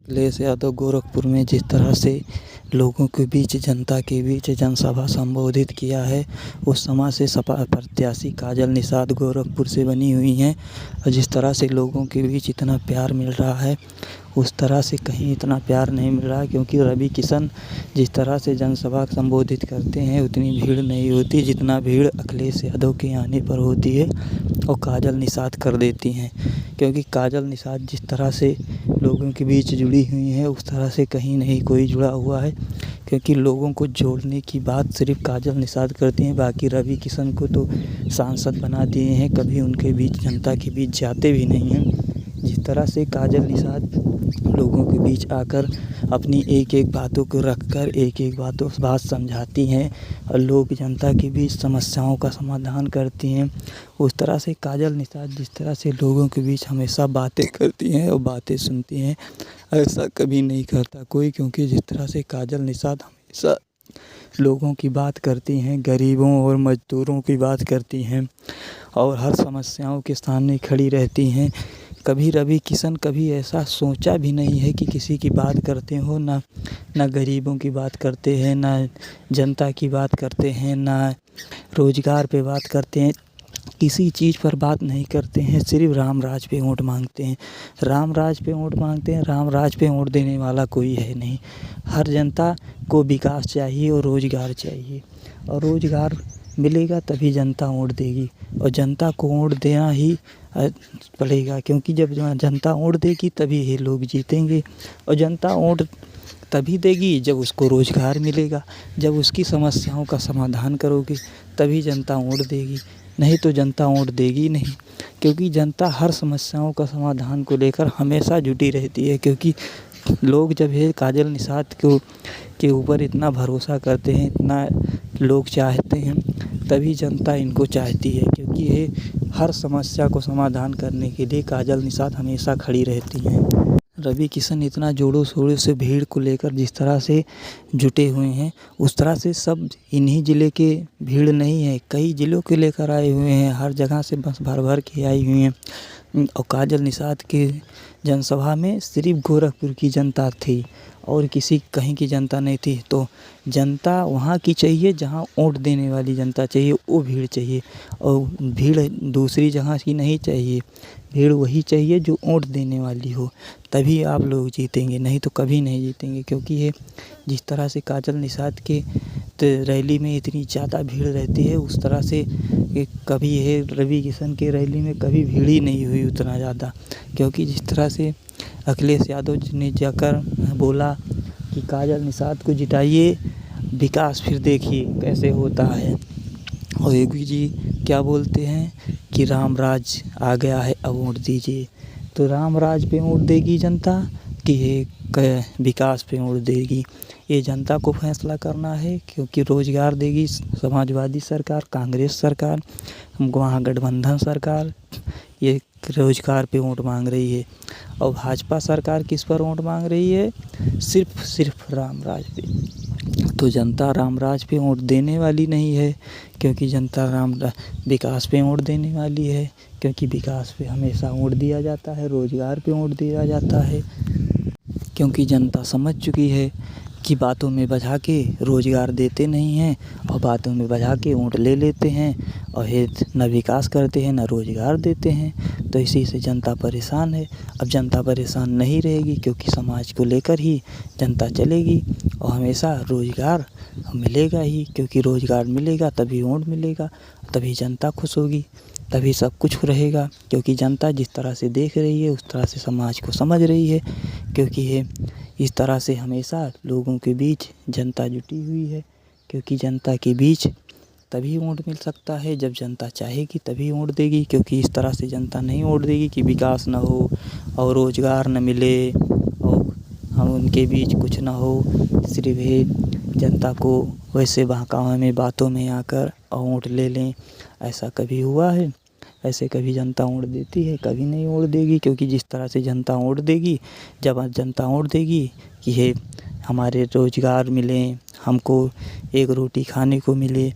अखिलेश यादव गोरखपुर में जिस तरह से लोगों के बीच, जनता के बीच जनसभा संबोधित किया है, उस समय से सपा प्रत्याशी काजल निषाद गोरखपुर से बनी हुई हैं और जिस तरह से लोगों के बीच इतना प्यार मिल रहा है, उस तरह से कहीं इतना प्यार नहीं मिल रहा है। क्योंकि रवि किशन जिस तरह से जनसभा संबोधित करते हैं, उतनी भीड़ नहीं होती जितना भीड़ अखिलेश यादव के आने पर होती है और काजल निषाद कर देती हैं। क्योंकि काजल निषाद जिस तरह से लोगों के बीच जुड़ी हुई हैं, उस तरह से कहीं नहीं कोई जुड़ा हुआ है। क्योंकि लोगों को जोड़ने की बात सिर्फ काजल निषाद करती हैं। बाकी रवि किशन को तो सांसद बना दिए हैं, कभी उनके बीच, जनता के बीच जाते भी नहीं हैं। जिस तरह से काजल निषाद लोगों के बीच आकर अपनी एक एक बातों को रखकर एक एक बात समझाती हैं और लोग, जनता के बीच समस्याओं का समाधान करती हैं, उस तरह से काजल निषाद जिस तरह से लोगों के बीच हमेशा बातें करती हैं और बातें सुनती हैं, ऐसा कभी नहीं करता कोई। क्योंकि जिस तरह से काजल निषाद हमेशा लोगों की बात करती हैं, गरीबों और मज़दूरों की बात करती हैं और हर समस्याओं के सामने खड़ी रहती हैं। कभी रवि किशन कभी ऐसा सोचा भी नहीं है कि किसी की बात करते हो, ना गरीबों की बात करते हैं, ना जनता की बात करते हैं, ना रोज़गार पे बात करते हैं, किसी चीज़ पर बात नहीं करते हैं। सिर्फ राम राज पे वोट मांगते हैं, राम राज पे वोट मांगते हैं। राम राज पे वोट देने वाला कोई है नहीं। हर जनता को विकास चाहिए और रोज़गार चाहिए, और रोज़गार मिलेगा तभी जनता वोट देगी, और जनता को वोट देना ही पड़ेगा। क्योंकि जब जनता वोट देगी तभी ये लोग जीतेंगे, और जनता वोट तभी देगी जब उसको रोज़गार मिलेगा। जब उसकी समस्याओं का समाधान करोगे तभी जनता वोट देगी, नहीं तो जनता वोट देगी नहीं। क्योंकि जनता हर समस्याओं का समाधान को लेकर हमेशा जुटी रहती है। क्योंकि लोग जब ये काजल निषाद के ऊपर इतना भरोसा करते हैं, इतना लोग चाहते हैं, तभी जनता इनको चाहती है। क्योंकि ये हर समस्या को समाधान करने के लिए काजल निषाद हमेशा खड़ी रहती हैं। रवि किशन इतना जोरों शोरों से भीड़ को लेकर जिस तरह से जुटे हुए हैं, उस तरह से सब इन्हीं ज़िले के भीड़ नहीं है, कई ज़िलों के लेकर आए हुए हैं, हर जगह से बस भर भर के आई हुई हैं। और काजल निषाद के जनसभा में सिर्फ गोरखपुर की जनता थी और किसी कहीं की जनता नहीं थी। तो जनता वहाँ की चाहिए जहाँ वोट देने वाली जनता चाहिए, वो भीड़ चाहिए, और भीड़ दूसरी जगह की नहीं चाहिए। भीड़ वही चाहिए जो वोट देने वाली हो, तभी आप लोग जीतेंगे, नहीं तो कभी नहीं जीतेंगे। क्योंकि ये जिस तरह से काजल निषाद के रैली में इतनी ज़्यादा भीड़ रहती है, उस तरह से कभी ये रवि किशन के रैली में कभी भीड़ ही नहीं हुई उतना ज़्यादा। क्योंकि जिस तरह से अखिलेश यादव जी ने जाकर बोला कि काजल निषाद को जिताइए, विकास फिर देखिए कैसे होता है। और योगी जी क्या बोलते हैं कि राम राज आ गया है, अब वोट दीजिए। तो राम राज पे वोट देगी जनता कि ये विकास पे वोट देगी, ये जनता को फैसला करना है। क्योंकि रोज़गार देगी समाजवादी सरकार, कांग्रेस सरकार, वहाँ गठबंधन सरकार, ये रोज़गार पे वोट मांग रही है। और भाजपा सरकार किस पर वोट मांग रही है? सिर्फ राम राज पे। तो जनता राम राज पे वोट देने वाली नहीं है, क्योंकि जनता विकास पे वोट देने वाली है। क्योंकि विकास पे हमेशा वोट दिया जाता है, रोज़गार पे वोट दिया जाता है। क्योंकि जनता समझ चुकी है कि बातों में बजा के रोज़गार देते नहीं हैं और बातों में बजा के वोट ले लेते हैं, और ये न विकास करते हैं न रोज़गार देते हैं। तो इसी से जनता परेशान है। अब जनता परेशान नहीं रहेगी, क्योंकि समाज को लेकर ही जनता चलेगी, और हमेशा रोज़गार मिलेगा ही। क्योंकि रोज़गार मिलेगा तभी वोट मिलेगा, तभी जनता खुश होगी, तभी सब कुछ रहेगा। क्योंकि जनता जिस तरह से देख रही है, उस तरह से समाज को समझ रही है। क्योंकि ये इस तरह से हमेशा लोगों के बीच जनता जुटी हुई है। क्योंकि जनता के बीच तभी वोट मिल सकता है, जब जनता चाहेगी तभी वोट देगी। क्योंकि इस तरह से जनता नहीं वोट देगी कि विकास ना हो और रोज़गार न मिले और हम उनके बीच कुछ ना हो। सिर्फ ये जनता को वैसे बहकावे में, बातों में आकर और वोट ले लें, ऐसा कभी हुआ है? ऐसे कभी जनता वोट देती है? कभी नहीं वोट देगी। क्योंकि जिस तरह से जनता वोट देगी, जब जनता वोट देगी कि ये हमारे रोज़गार मिलें, हमको एक रोटी खाने को मिले,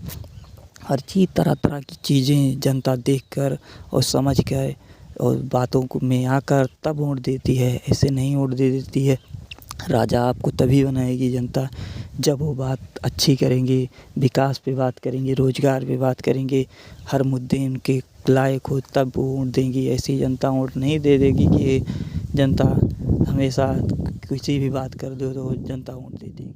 हर चीज़ तरह तरह की चीज़ें जनता देखकर और समझ कर और बातों को में आकर तब वोट देती है, ऐसे नहीं वोट दे देती है। राजा आपको तभी बनाएगी जनता जब वो बात अच्छी करेंगे, विकास पे बात करेंगे, रोज़गार पे बात करेंगे, हर मुद्दे उनके लायक हो तब वो वोट देंगी। ऐसी जनता वोट नहीं दे देगी कि ये जनता हमेशा किसी भी बात कर दो तो जनता वोट दे देगी।